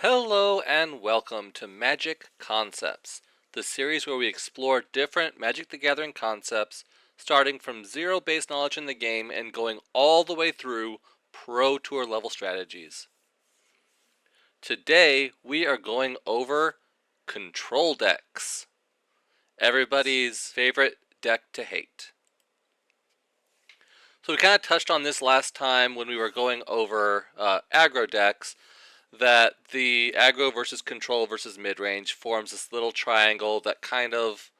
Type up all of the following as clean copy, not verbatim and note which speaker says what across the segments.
Speaker 1: Hello and welcome to Magic Concepts, the series where we explore different Magic the Gathering concepts, starting from zero base knowledge in the game and going all the way through Pro Tour level strategies. Today we are going over control decks, everybody's favorite deck to hate. So we kind of touched on this last time when we were going over aggro decks, that the aggro versus control versus mid-range forms this little triangle that kind of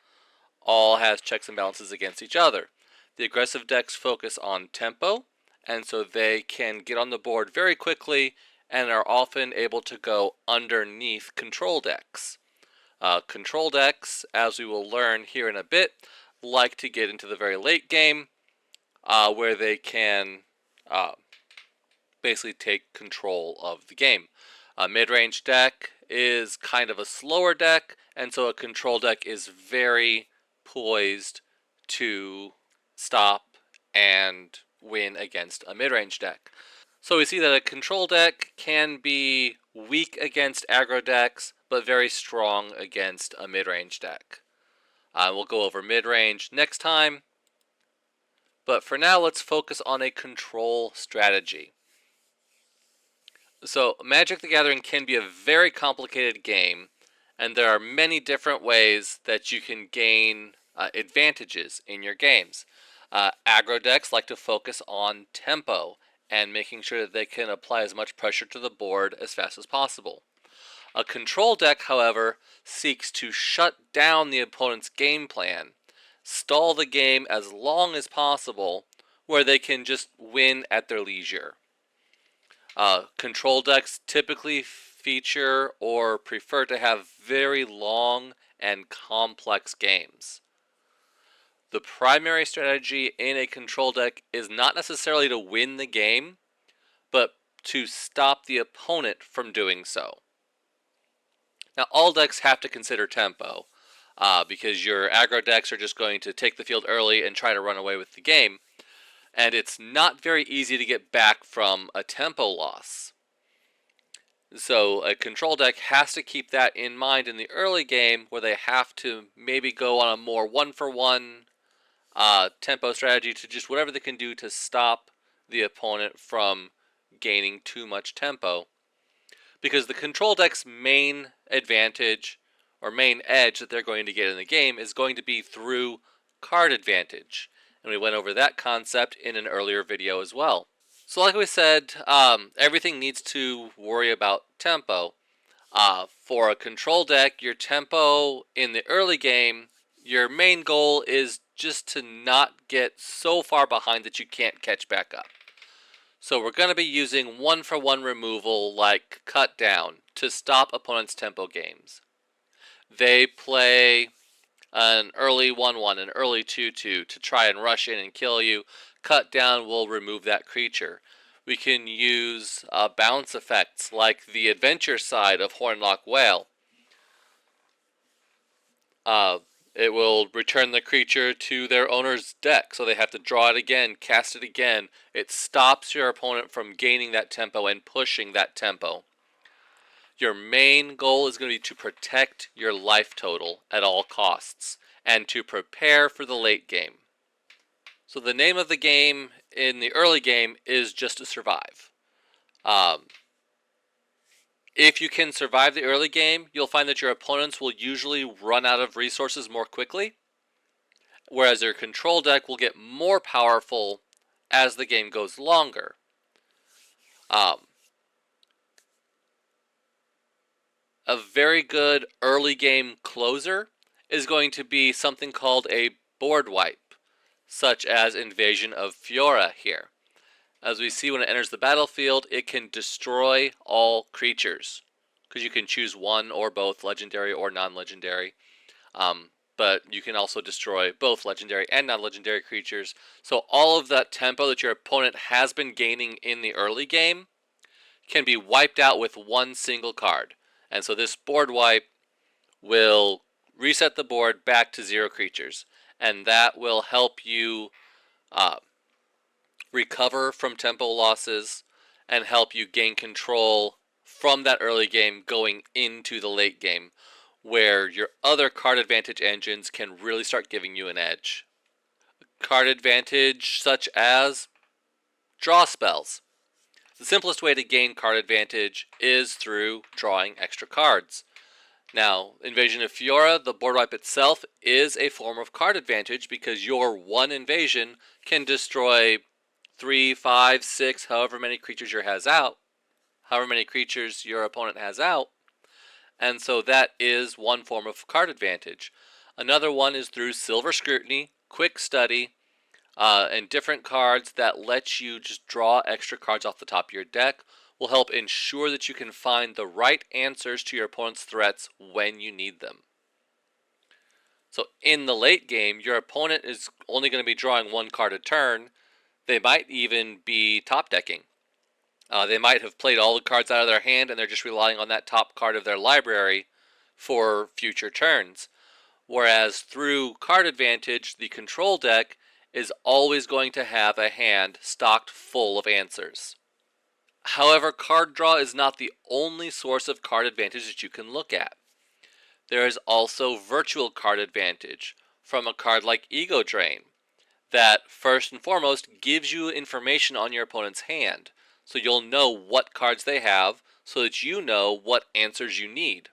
Speaker 1: all has checks and balances against each other. The aggressive decks focus on tempo, and so they can get on the board very quickly and are often able to go underneath control decks. Control decks, as we will learn here in a bit, like to get into the very late game where they can basically take control of the game. A mid-range deck is kind of a slower deck, and so a control deck is very poised to stop and win against a mid-range deck. So we see that a control deck can be weak against aggro decks, but very strong against a mid-range deck. We'll go over mid-range next time, but for now let's focus on a control strategy. So Magic the Gathering can be a very complicated game, and there are many different ways that you can gain advantages in your games. Aggro decks like to focus on tempo and making sure that they can apply as much pressure to the board as fast as possible. A control deck, however, seeks to shut down the opponent's game plan, stall the game as long as possible, where they can just win at their leisure. Control decks typically feature or prefer to have very long and complex games. The primary strategy in a control deck is not necessarily to win the game, but to stop the opponent from doing so. Now, all decks have to consider tempo, because your aggro decks are just going to take the field early and try to run away with the game, and it's not very easy to get back from a tempo loss. So a control deck has to keep that in mind in the early game, where they have to maybe go on a more one-for-one tempo strategy to just whatever they can do to stop the opponent from gaining too much tempo. Because the control deck's main advantage or main edge that they're going to get in the game is going to be through card advantage. And we went over that concept in an earlier video as well. So like we said, everything needs to worry about tempo. For a control deck, your tempo in the early game, your main goal is just to not get so far behind that you can't catch back up. So we're going to be using one-for-one removal like Cut Down to stop opponents' tempo games. They play an early 1-1, an early 2-2 to try and rush in and kill you. Cut Down will remove that creature. We can use bounce effects like the adventure side of Hornlock Whale. It will return the creature to their owner's deck, so they have to draw it again, cast it again. It stops your opponent from gaining that tempo and pushing that tempo. Your main goal is going to be to protect your life total at all costs and to prepare for the late game. So the name of the game in the early game is just to survive. If you can survive the early game, you'll find that your opponents will usually run out of resources more quickly, whereas your control deck will get more powerful as the game goes longer. A very good early game closer is going to be something called a board wipe, such as Invasion of Fiora here. As we see, when it enters the battlefield, it can destroy all creatures, because you can choose one or both legendary or non-legendary. But you can also destroy both legendary and non-legendary creatures. So all of that tempo that your opponent has been gaining in the early game can be wiped out with one single card. And so this board wipe will reset the board back to 0 creatures. And that will help you recover from tempo losses and help you gain control from that early game going into the late game, where your other card advantage engines can really start giving you an edge. Card advantage such as draw spells. The simplest way to gain card advantage is through drawing extra cards. Now, Invasion of Fiora, the board wipe itself, is a form of card advantage because your one invasion can destroy 3, 5, 6, however many creatures your opponent has out, and so that is one form of card advantage. Another one is through Silver Scrutiny, Quick Study, and different cards that let you just draw extra cards off the top of your deck will help ensure that you can find the right answers to your opponent's threats when you need them. So in the late game, your opponent is only going to be drawing one card a turn. They might even be top decking. They might have played all the cards out of their hand and they're just relying on that top card of their library for future turns. Whereas through card advantage, the control deck is always going to have a hand stocked full of answers. However, card draw is not the only source of card advantage that you can look at. There is also virtual card advantage from a card like Ego Drain that first and foremost gives you information on your opponent's hand, so you'll know what cards they have so that you know what answers you need.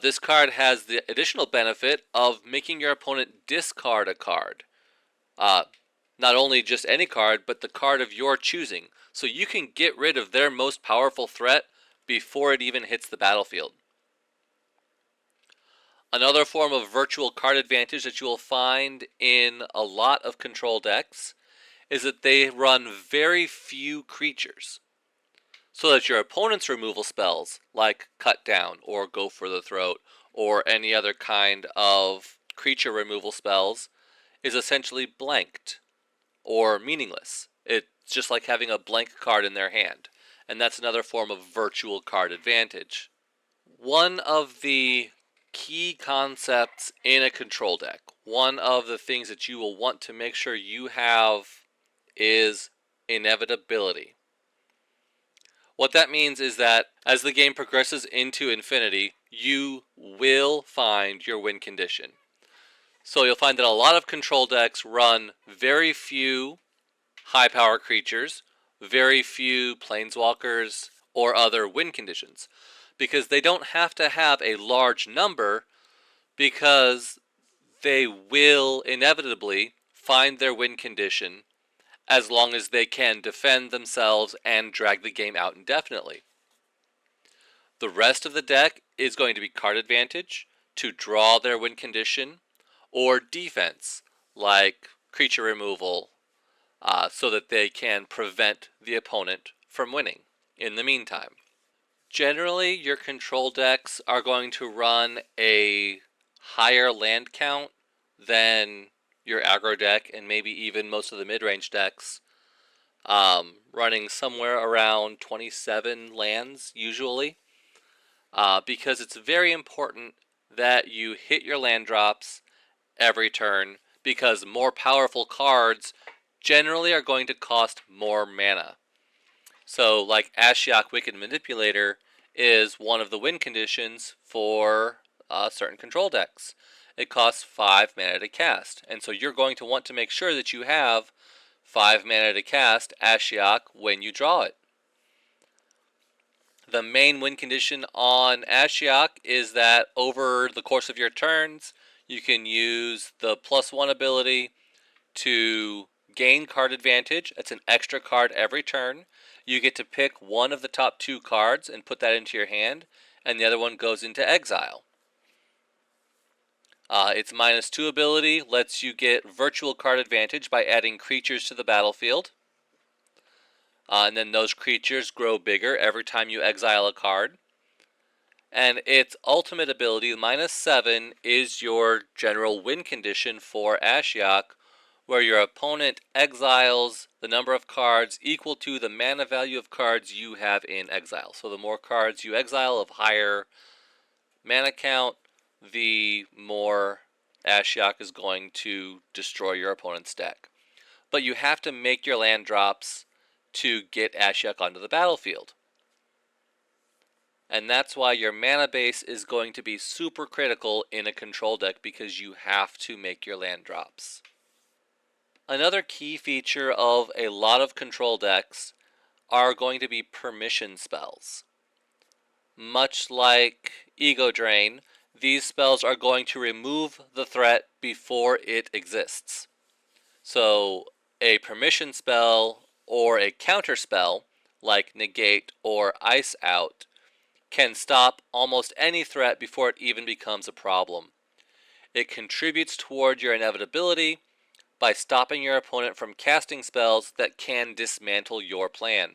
Speaker 1: This card has the additional benefit of making your opponent discard a card. Not only just any card, but the card of your choosing. So you can get rid of their most powerful threat before it even hits the battlefield. Another form of virtual card advantage that you will find in a lot of control decks is that they run very few creatures. So that your opponent's removal spells, like Cut Down or Go for the Throat, or any other kind of creature removal spells, is essentially blanked or meaningless. It's just like having a blank card in their hand, and that's another form of virtual card advantage. One of the key concepts in a control deck, one of the things that you will want to make sure you have, is inevitability. What that means is that as the game progresses into infinity, you will find your win condition. So you'll find that a lot of control decks run very few high power creatures, very few planeswalkers, or other win conditions, because they don't have to have a large number, because they will inevitably find their win condition as long as they can defend themselves and drag the game out indefinitely. The rest of the deck is going to be card advantage to draw their win condition, or defense, like creature removal, so that they can prevent the opponent from winning in the meantime. Generally, your control decks are going to run a higher land count than your aggro deck, and maybe even most of the mid-range decks, running somewhere around 27 lands usually, because it's very important that you hit your land drops every turn, because more powerful cards generally are going to cost more mana. So like Ashiok Wicked Manipulator is one of the win conditions for certain control decks. It costs 5 mana to cast, and so you're going to want to make sure that you have 5 mana to cast Ashiok when you draw it. The main win condition on Ashiok is that over the course of your turns, you can use the +1 ability to gain card advantage. It's an extra card every turn. You get to pick one of the top 2 cards and put that into your hand, and the other one goes into exile. Its -2 ability lets you get virtual card advantage by adding creatures to the battlefield. And then those creatures grow bigger every time you exile a card. And its ultimate ability, -7, is your general win condition for Ashiok, where your opponent exiles the number of cards equal to the mana value of cards you have in exile. So the more cards you exile of higher mana count, the more Ashiok is going to destroy your opponent's deck. But you have to make your land drops to get Ashiok onto the battlefield. And that's why your mana base is going to be super critical in a control deck, because you have to make your land drops. Another key feature of a lot of control decks are going to be permission spells. Much like Ego Drain, these spells are going to remove the threat before it exists. So a permission spell or a counter spell, like Negate or Ice Out, can stop almost any threat before it even becomes a problem. It contributes toward your inevitability by stopping your opponent from casting spells that can dismantle your plan.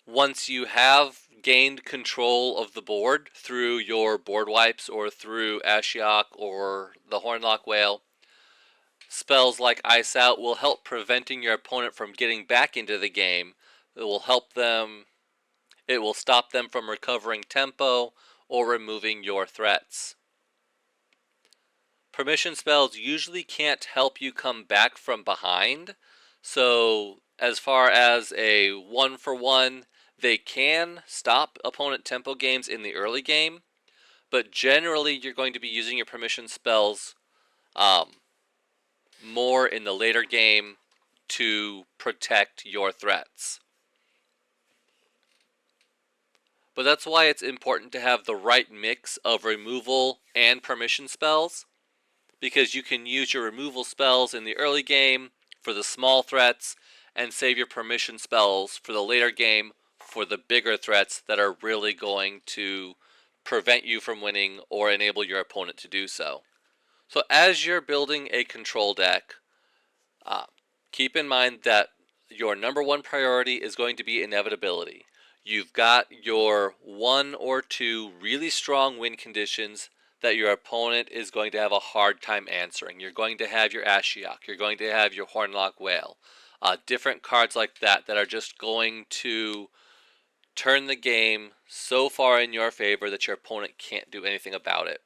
Speaker 1: Once you have gained control of the board through your board wipes or through Ashiok or the Hornlock Whale, spells like Ice Out will help preventing your opponent from getting back into the game. It will stop them from recovering tempo or removing your threats. Permission spells usually can't help you come back from behind, so as far as a 1-for-1, they can stop opponent tempo games in the early game, but generally you're going to be using your permission spells more in the later game to protect your threats. But that's why it's important to have the right mix of removal and permission spells, because you can use your removal spells in the early game for the small threats and save your permission spells for the later game for the bigger threats that are really going to prevent you from winning or enable your opponent to do so. So as you're building a control deck, keep in mind that your number one priority is going to be inevitability. You've got your 1 or 2 really strong win conditions that your opponent is going to have a hard time answering. You're going to have your Ashiok, you're going to have your Hornlock Whale, different cards like that that are just going to turn the game so far in your favor that your opponent can't do anything about it.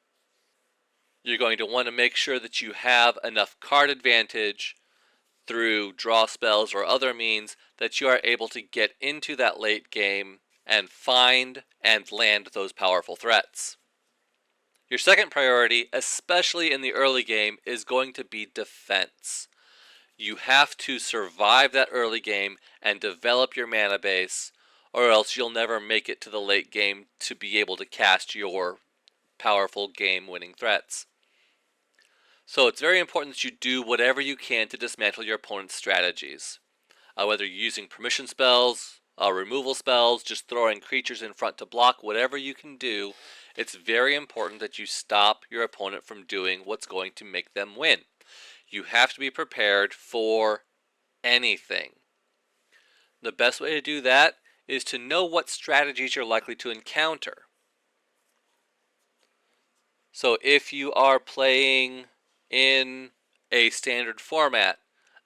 Speaker 1: You're going to want to make sure that you have enough card advantage through draw spells or other means that you are able to get into that late game and find and land those powerful threats. Your second priority, especially in the early game, is going to be defense. You have to survive that early game and develop your mana base, or else you'll never make it to the late game to be able to cast your powerful game-winning threats. So it's very important that you do whatever you can to dismantle your opponent's strategies. Whether you're using permission spells, removal spells, just throwing creatures in front to block, whatever you can do, it's very important that you stop your opponent from doing what's going to make them win. You have to be prepared for anything. The best way to do that is to know what strategies you're likely to encounter. So if you are playing in a standard format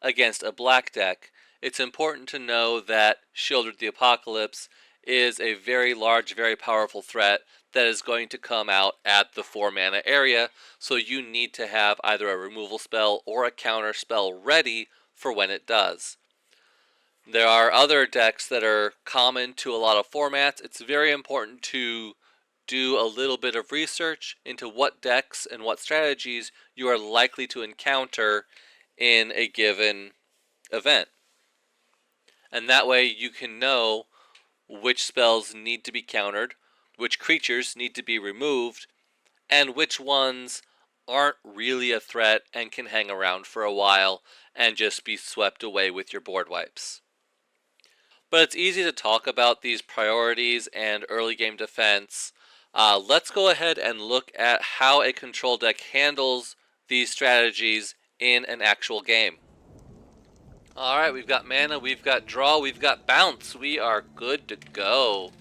Speaker 1: against a black deck, it's important to know that Sheoldred the Apocalypse is a very large, very powerful threat that is going to come out at the 4 mana area, so you need to have either a removal spell or a counter spell ready for when it does. There are other decks that are common to a lot of formats. It's very important to do a little bit of research into what decks and what strategies you are likely to encounter in a given event. And that way you can know which spells need to be countered, which creatures need to be removed, and which ones aren't really a threat and can hang around for a while and just be swept away with your board wipes. But it's easy to talk about these priorities and early game defense. Let's go ahead and look at how a control deck handles these strategies in an actual game. Alright, we've got mana, we've got draw, we've got bounce. We are good to go.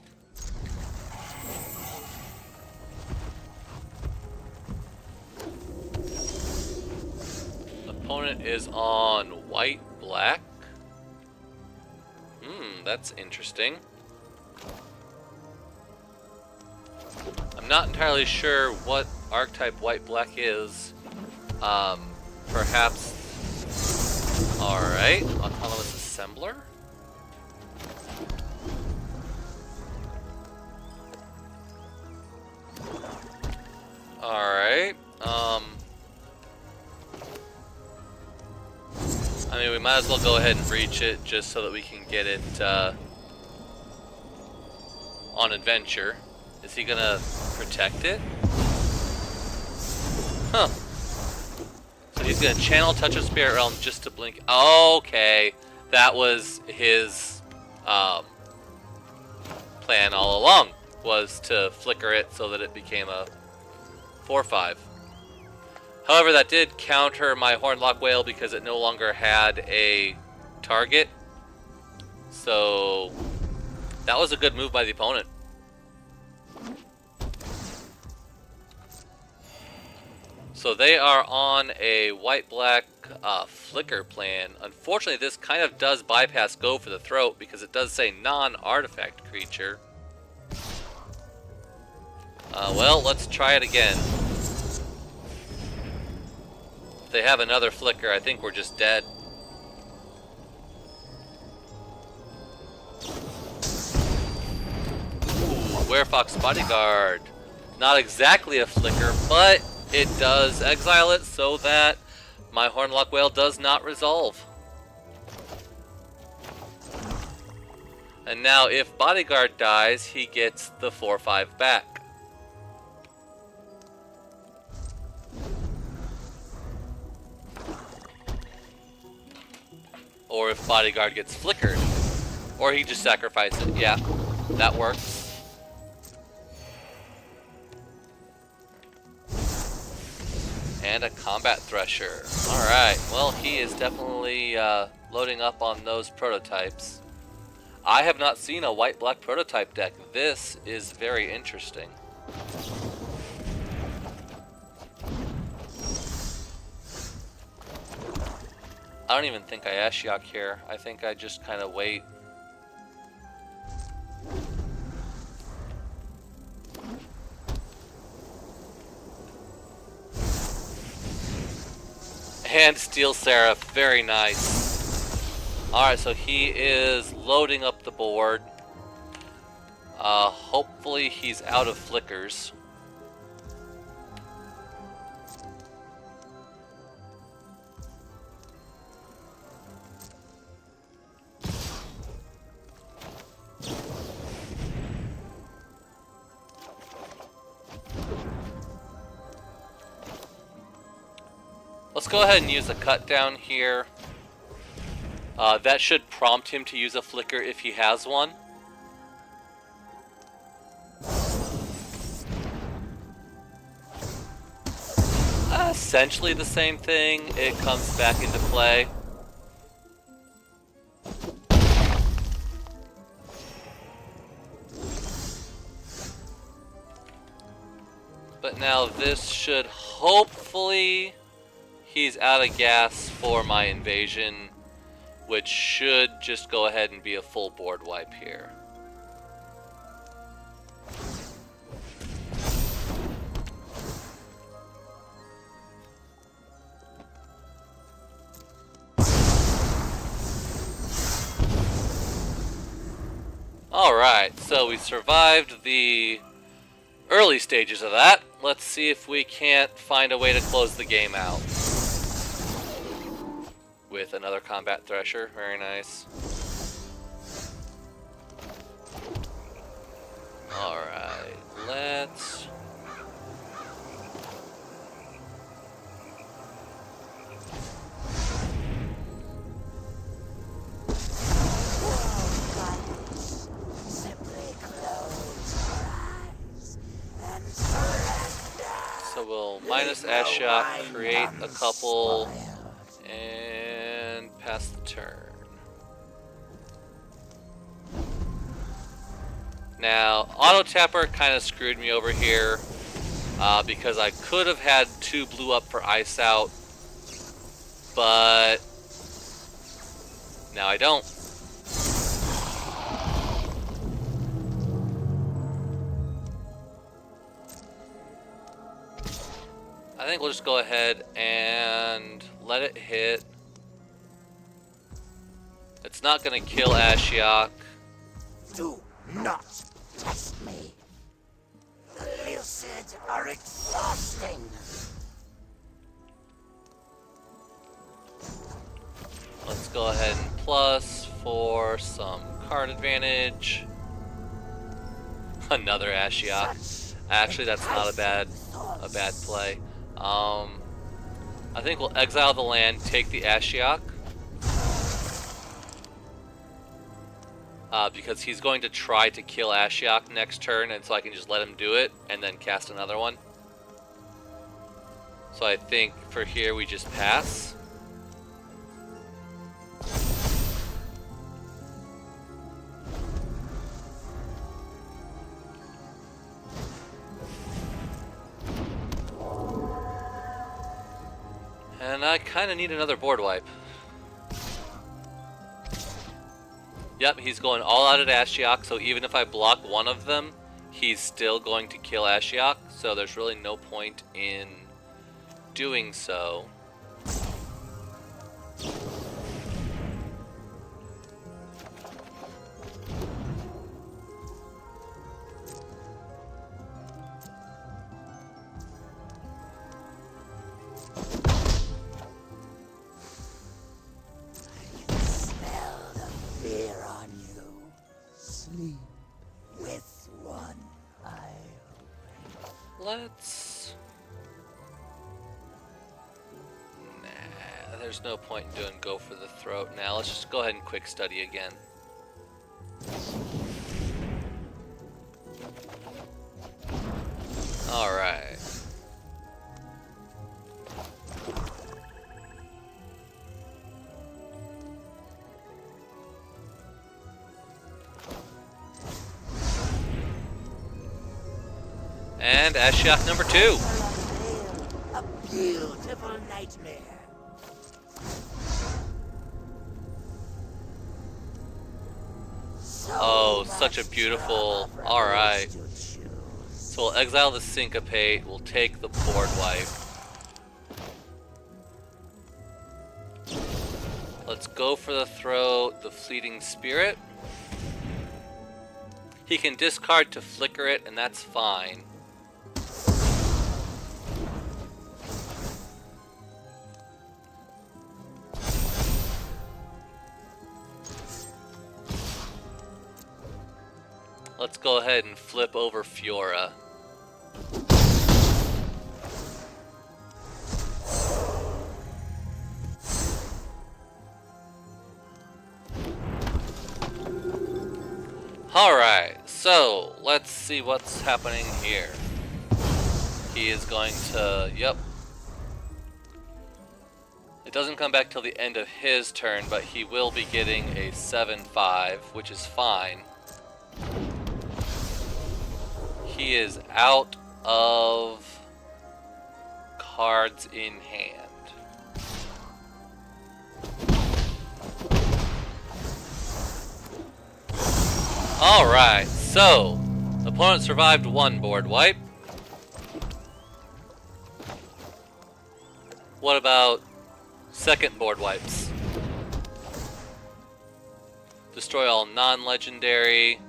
Speaker 1: Opponent is on white-black. That's interesting. I'm not entirely sure what archetype white-black is. Perhaps... Alright, Autonomous Assembler? Might as well go ahead and breach it just so that we can get it on adventure. Is he gonna protect it? Huh. So he's gonna channel Touch of Spirit Realm just to blink. Okay. That was his plan all along, was to flicker it so that it became a 4/5. However, that did counter my Hornlock Whale because it no longer had a target. So that was a good move by the opponent. So they are on a white-black flicker plan. Unfortunately, this kind of does bypass Go for the Throat because it does say non-artifact creature. Well, let's try it again. If they have another flicker, I think we're just dead. Ooh, Werefox Bodyguard. Not exactly a flicker, but it does exile it so that my Hornlock Whale does not resolve. And now if Bodyguard dies, he gets the 4/5 back. Or if Bodyguard gets flickered. Or he just sacrifices it. Yeah, that works. And a Combat Thresher. Alright, well he is definitely loading up on those prototypes. I have not seen a white-black prototype deck. This is very interesting. I don't even think I Ashiok here. I think I just kind of wait. And Steel Seraph, very nice. Alright, so he is loading up the board. Hopefully he's out of flickers. Let's go ahead and use a cut down here. That should prompt him to use a flicker if he has one. Essentially the same thing. It comes back into play. But now this should hopefully... He's out of gas for my invasion, which should just go ahead and be a full board wipe here. Alright, so we survived the early stages of that. Let's see if we can't find a way to close the game out. With another Combat Thresher, very nice. Alright, let's... So we'll minus Ashiok, create a couple, and pass the turn. Now, Auto Tapper kind of screwed me over here because I could have had 2 blue up for Ice Out, but now I don't. I think we'll just go ahead and let it hit. It's not going to kill Ashiok.
Speaker 2: Do not test me. The Lucid are exhausting.
Speaker 1: Let's go ahead and plus for some card advantage. Another Ashiok. Actually, that's not a bad play. I think we'll exile the land, take the Ashiok. Because he's going to try to kill Ashiok next turn, and so I can just let him do it, and then cast another one. So I think for here we just pass. And I kind of need another board wipe. Yep, he's going all out at Ashiok, so even if I block one of them, he's still going to kill Ashiok, so there's really no point in doing so.
Speaker 2: With one eye.
Speaker 1: Let's... Nah, there's no point in doing go for the throat now. Let's just go ahead and quick study again. Alright. And Ashiok number 2.
Speaker 2: A beautiful nightmare.
Speaker 1: Oh, such a beautiful... Alright. So we'll exile the Syncopate, we'll take the board wipe. Let's go for the throat, the Fleeting Spirit. He can discard to flicker it, and that's fine. Let's go ahead and flip over Fiora. Alright, so let's see what's happening here. He is going to... Yep. It doesn't come back till the end of his turn, but he will be getting a 7/5, which is fine. He is out of cards in hand. Alright, so the opponent survived one board wipe. What about second board wipes? Destroy all non-legendary.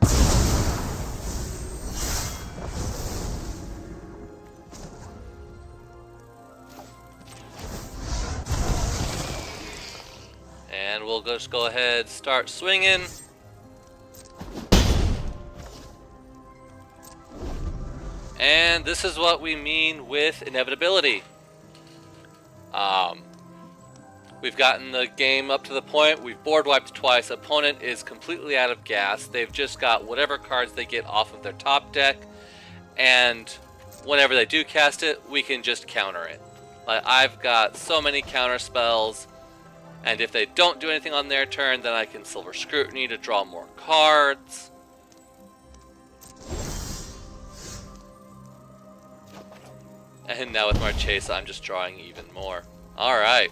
Speaker 1: And we'll just go ahead, start swinging. And this is what we mean with inevitability. We've gotten the game up to the point, we've board wiped twice, opponent is completely out of gas, they've just got whatever cards they get off of their top deck, and whenever they do cast it, we can just counter it. Like, I've got so many counter spells, and if they don't do anything on their turn, then I can Silver Scrutiny to draw more cards. And now with Marchesa, I'm just drawing even more. Alright.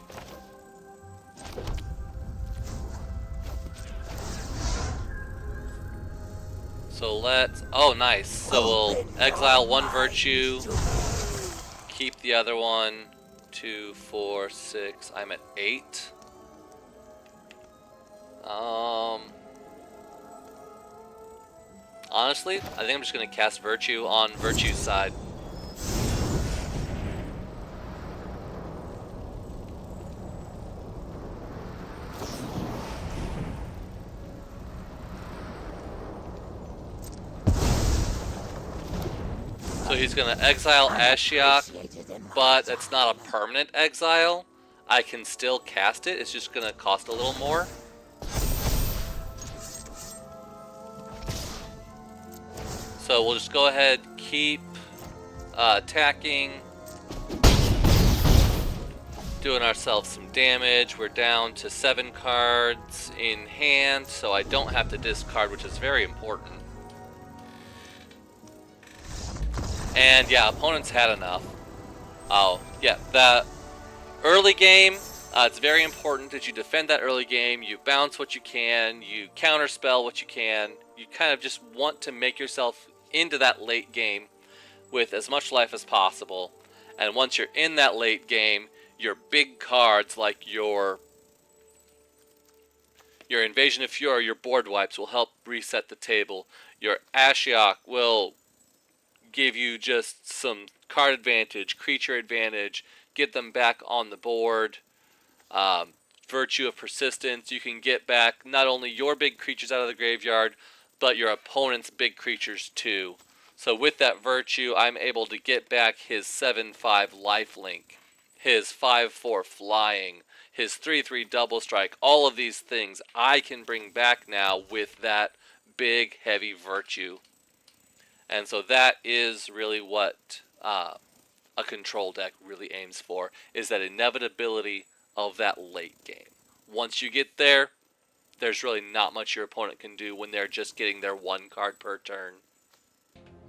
Speaker 1: So let's... Oh, nice. So we'll exile one Virtue, keep the other one. 2, 4, 6. I'm at 8. Honestly, I think I'm just going to cast Virtue on Virtue's side. So he's going to exile Ashiok, but it's not a permanent exile. I can still cast it, it's just going to cost a little more. So we'll just go ahead, keep attacking, doing ourselves some damage. We're down to 7 cards in hand, so I don't have to discard, which is very important. And yeah, opponents had enough. Oh, yeah, that early game, it's very important that you defend that early game. You bounce what you can, you counterspell what you can. You kind of just want to make yourself into that late game with as much life as possible. And once you're in that late game, your big cards like your Invasion of Fury, your board wipes will help reset the table. Your Ashiok will give you just some card advantage, creature advantage, get them back on the board. Virtue of Persistence, you can get back not only your big creatures out of the graveyard, but your opponent's big creatures too. So with that Virtue, I'm able to get back his 7/5 lifelink, his 5/4 flying, his 3/3 double strike. All of these things I can bring back now with that big heavy Virtue. And so that is really what a control deck really aims for, is that inevitability of that late game. Once you get there, there's really not much your opponent can do when they're just getting their 1 card per turn.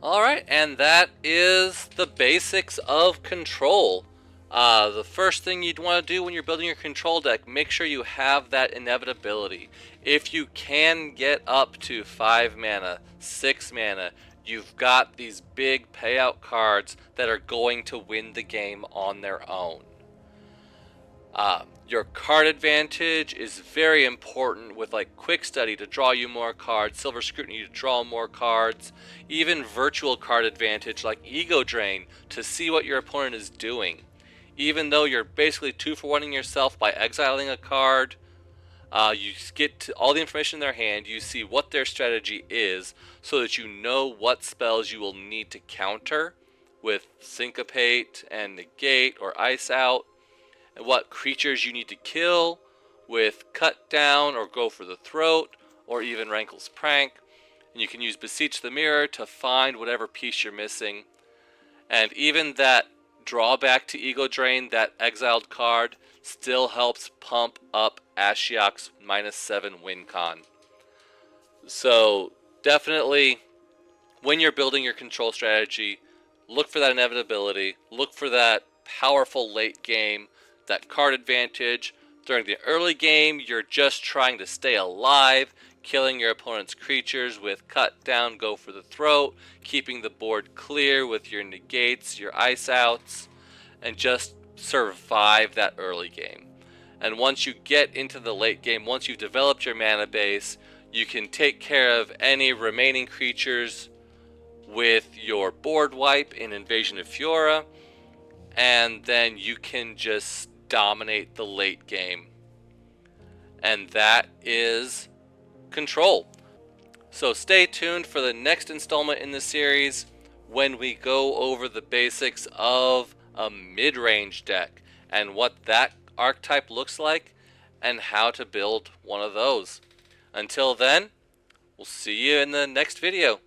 Speaker 1: Alright, and that is the basics of control. The first thing you'd want to do when you're building your control deck, make sure you have that inevitability. If you can get up to 5 mana, 6 mana, you've got these big payout cards that are going to win the game on their own. Your card advantage is very important with like Quick Study to draw you more cards, Silver Scrutiny to draw more cards, even virtual card advantage like Ego Drain to see what your opponent is doing. Even though you're basically 2-for-1ing yourself by exiling a card, you get to all the information in their hand, you see what their strategy is, so that you know what spells you will need to counter with Syncopate and Negate or Ice Out, and what creatures you need to kill with Cut Down or Go for the Throat, or even Rankle's Prank. And you can use Beseech the Mirror to find whatever piece you're missing. And even that drawback to Ego Drain, that exiled card, still helps pump up Ashiok's -7 win con. So definitely, when you're building your control strategy, look for that inevitability, look for that powerful late game, that card advantage. During the early game, you're just trying to stay alive, killing your opponent's creatures with Cut Down, Go for the Throat, keeping the board clear with your negates, your ice outs, and just survive that early game. And once you get into the late game, once you've developed your mana base, you can take care of any remaining creatures with your board wipe in Invasion of Fiora, and then you can just dominate the late game. And that is control. So stay tuned for the next installment in the series when we go over the basics of a mid-range deck and what that archetype looks like and how to build one of those. Until then, we'll see you in the next video.